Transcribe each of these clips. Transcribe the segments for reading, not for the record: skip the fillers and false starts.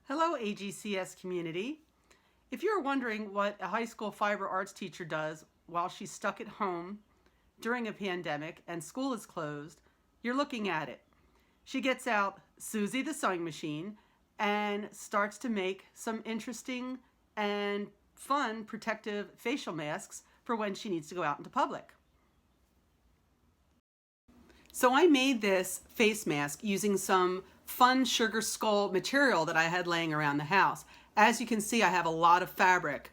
Hello, AGCS community. If you're wondering what a high school fiber arts teacher does while she's stuck at home during a pandemic and school is closed, you're looking at it. She gets out Susie the sewing machine and starts to make some interesting and fun protective facial masks for when she needs to go out into public. So I made this face mask using some fun sugar skull material that I had laying around the house. As you can see, I have a lot of fabric.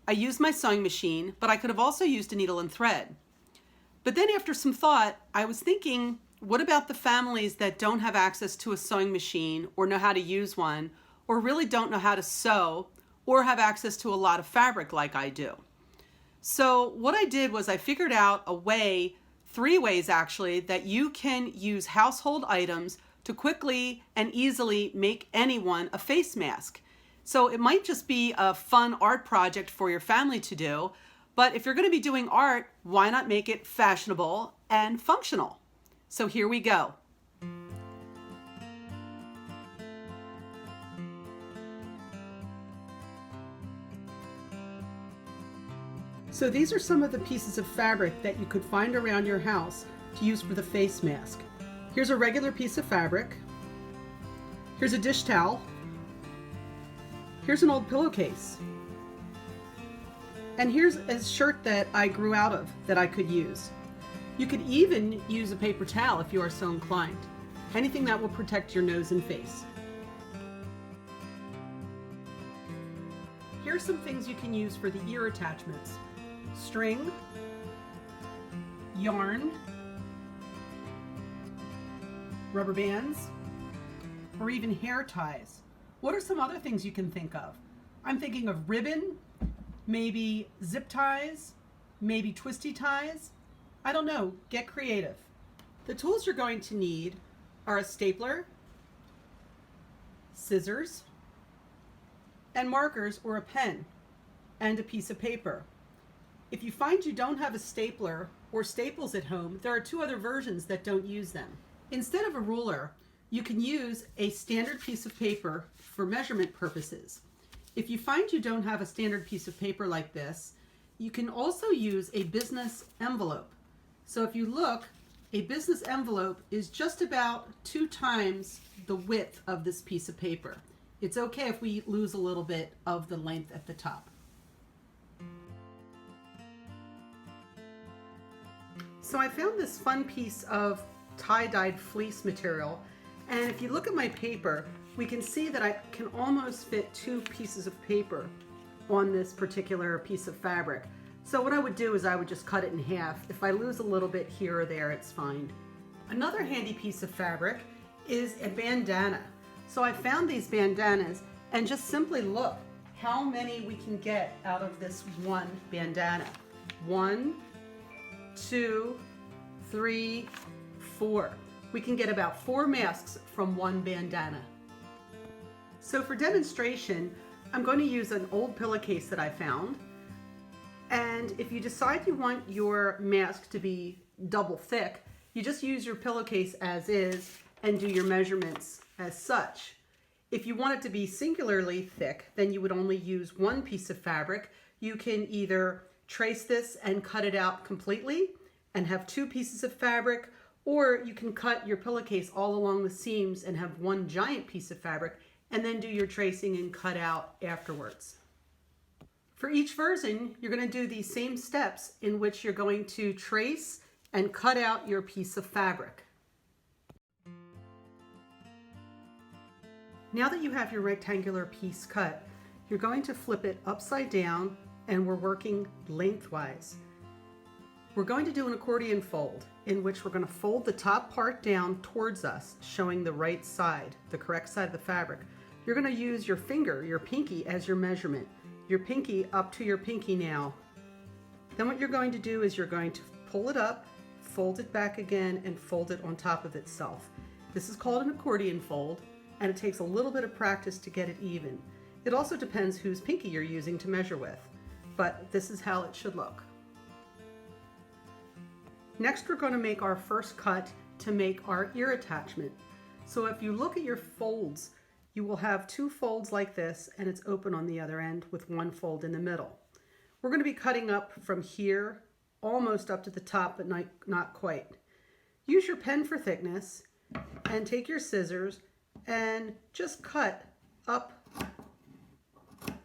I used my sewing machine, but I could have also used a needle and thread. But then after some thought, I was thinking, what about the families that don't have access to a sewing machine or know how to use one, or really don't know how to sew, or have access to a lot of fabric like I do? So what I did was I figured out a way, 3 ways actually, that you can use household items to quickly and easily make anyone a face mask. So it might just be a fun art project for your family to do, but if you're going to be doing art, why not make it fashionable and functional? So here we go. So these are some of the pieces of fabric that you could find around your house to use for the face mask. Here's a regular piece of fabric. Here's a dish towel. Here's an old pillowcase. And here's a shirt that I grew out of that I could use. You could even use a paper towel if you are so inclined. Anything that will protect your nose and face. Here are some things you can use for the ear attachments. String, yarn, rubber bands, or even hair ties. What are some other things you can think of? I'm thinking of ribbon, maybe zip ties, maybe twisty ties. I don't know, get creative. The tools you're going to need are a stapler, scissors, and markers or a pen, and a piece of paper. If you find you don't have a stapler or staples at home, there are 2 other versions that don't use them. Instead of a ruler, you can use a standard piece of paper for measurement purposes. If you find you don't have a standard piece of paper like this, you can also use a business envelope. So if you look, a business envelope is just about 2 times the width of this piece of paper. It's okay if we lose a little bit of the length at the top. So I found this fun piece of tie-dyed fleece material, and if you look at my paper, we can see that I can almost fit 2 pieces of paper on this particular piece of fabric. So what I would do is I would just cut it in half. If I lose a little bit here or there, it's fine. Another handy piece of fabric is a bandana. So I found these bandanas, and just simply look how many we can get out of this one bandana. 1, 2, 3, 4. We can get about 4 masks from one bandana. So for demonstration, I'm going to use an old pillowcase that I found. And if you decide you want your mask to be double thick, you just use your pillowcase as is and do your measurements as such. If you want it to be singularly thick, then you would only use 1 piece of fabric. You can either trace this and cut it out completely and have 2 pieces of fabric, or you can cut your pillowcase all along the seams and have 1 giant piece of fabric and then do your tracing and cut out afterwards. For each version, you're going to do these same steps in which you're going to trace and cut out your piece of fabric. Now that you have your rectangular piece cut, you're going to flip it upside down, and we're working lengthwise. We're going to do an accordion fold in which we're going to fold the top part down towards us, showing the right side, the correct side of the fabric. You're going to use your finger, your pinky, as your measurement. Your pinky up to your pinky now. Then what you're going to do is you're going to pull it up, fold it back again, and fold it on top of itself. This is called an accordion fold, and it takes a little bit of practice to get it even. It also depends whose pinky you're using to measure with, but this is how it should look. Next, we're going to make our first cut to make our ear attachment. So if you look at your folds, you will have two folds like this, and it's open on the other end with one fold in the middle. We're going to be cutting up from here almost up to the top, but not quite. Use your pen for thickness and take your scissors and just cut up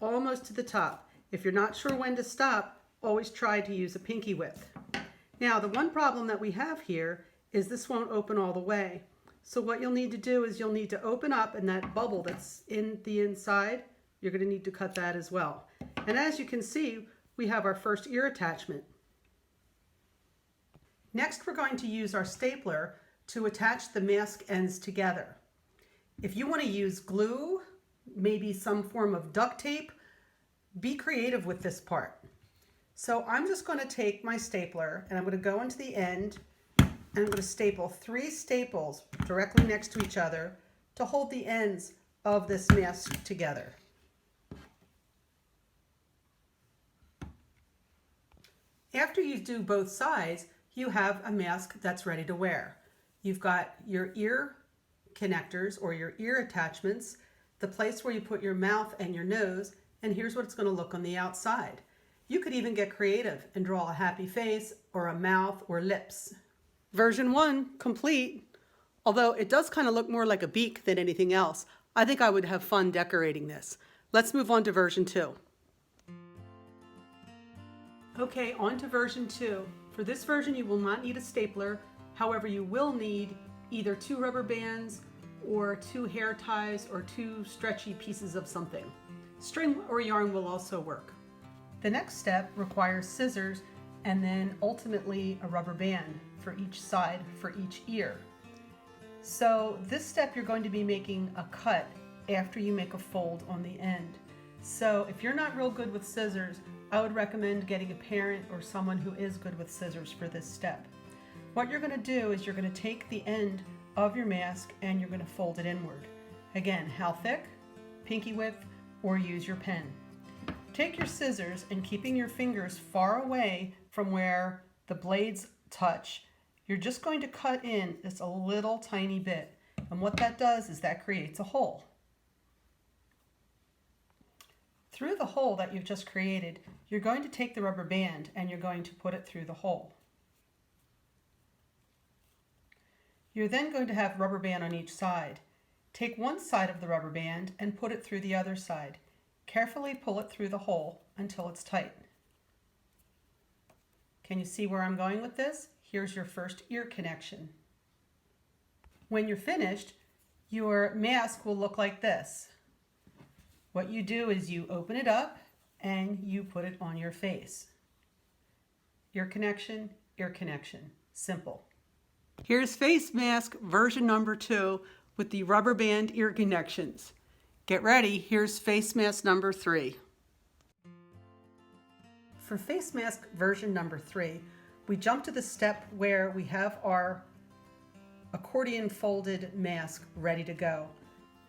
almost to the top. If you're not sure when to stop, always try to use a pinky width. Now, the one problem that we have here is this won't open all the way. So what you'll need to do is you'll need to open up, and that bubble that's in the inside, you're going to need to cut that as well. And as you can see, we have our first ear attachment. Next, we're going to use our stapler to attach the mask ends together. If you want to use glue, maybe some form of duct tape, be creative with this part. So I'm just going to take my stapler and I'm going to go into the end and I'm going to staple 3 staples directly next to each other to hold the ends of this mask together. After you do both sides, you have a mask that's ready to wear. You've got your ear connectors or your ear attachments, the place where you put your mouth and your nose, and here's what it's going to look on the outside. You could even get creative and draw a happy face or a mouth or lips. Version 1 complete. Although it does kind of look more like a beak than anything else, I think I would have fun decorating this. Let's move on to version 2. Okay, on to version 2. For this version, you will not need a stapler. However, you will need either 2 rubber bands or 2 hair ties or 2 stretchy pieces of something. String or yarn will also work. The next step requires scissors and then ultimately a rubber band for each side for each ear. So this step you're going to be making a cut after you make a fold on the end. So if you're not real good with scissors, I would recommend getting a parent or someone who is good with scissors for this step. What you're going to do is you're going to take the end of your mask and you're going to fold it inward. Again, how thick, pinky width, or use your pen. Take your scissors and keeping your fingers far away from where the blades touch, you're just going to cut in just a little tiny bit. And what that does is that creates a hole. Through the hole that you've just created, you're going to take the rubber band and you're going to put it through the hole. You're then going to have rubber band on each side. Take one side of the rubber band and put it through the other side. Carefully pull it through the hole until it's tight. Can you see where I'm going with this? Here's your first ear connection. When you're finished, your mask will look like this. What you do is you open it up and you put it on your face. Ear connection, simple. Here's face mask version number 2 with the rubber band ear connections. Get ready, here's face mask number 3. For face mask version number 3, we jump to the step where we have our accordion folded mask ready to go.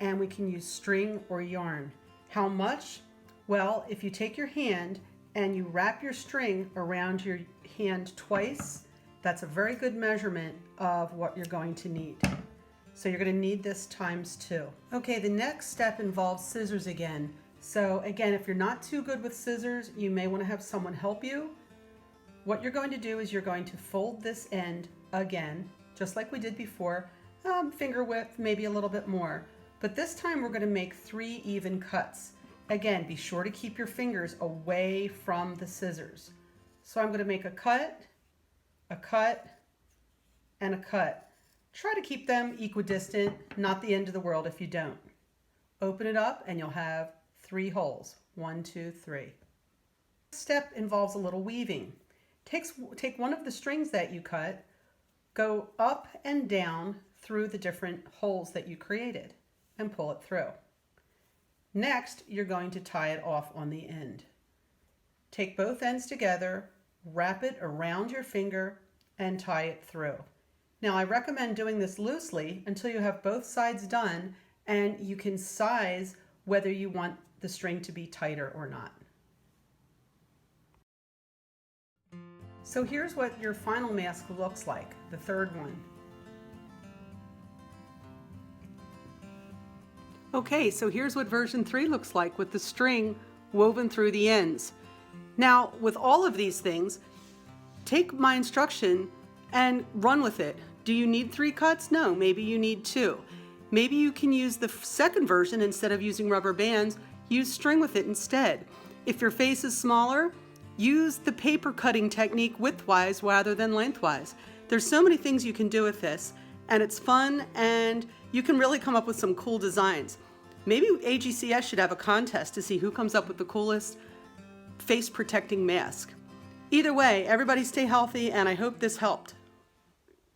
And we can use string or yarn. How much? Well, if you take your hand and you wrap your string around your hand twice, that's a very good measurement of what you're going to need. So you're going to need this times 2. Okay, the next step involves scissors again. So again, if you're not too good with scissors, you may want to have someone help you. What you're going to do is you're going to fold this end again, just like we did before, finger width, maybe a little bit more. But this time we're going to make 3 even cuts. Again, be sure to keep your fingers away from the scissors. So I'm going to make a cut, and a cut. Try to keep them equidistant, not the end of the world if you don't. Open it up and you'll have 3 holes. 1, 2, 3. This step involves a little weaving. Take one of the strings that you cut, go up and down through the different holes that you created and pull it through. Next, you're going to tie it off on the end. Take both ends together, wrap it around your finger, and tie it through. Now, I recommend doing this loosely until you have both sides done and you can size whether you want the string to be tighter or not. So here's what your final mask looks like, the third one. Okay, so here's what version 3 looks like with the string woven through the ends. Now, with all of these things, take my instruction and run with it. Do you need 3 cuts? No, maybe you need 2. Maybe you can use the second version instead of using rubber bands, use string with it instead. If your face is smaller, use the paper cutting technique widthwise rather than lengthwise. There's so many things you can do with this, and it's fun, and you can really come up with some cool designs. Maybe AGCS should have a contest to see who comes up with the coolest face protecting mask. Either way, everybody stay healthy, and I hope this helped.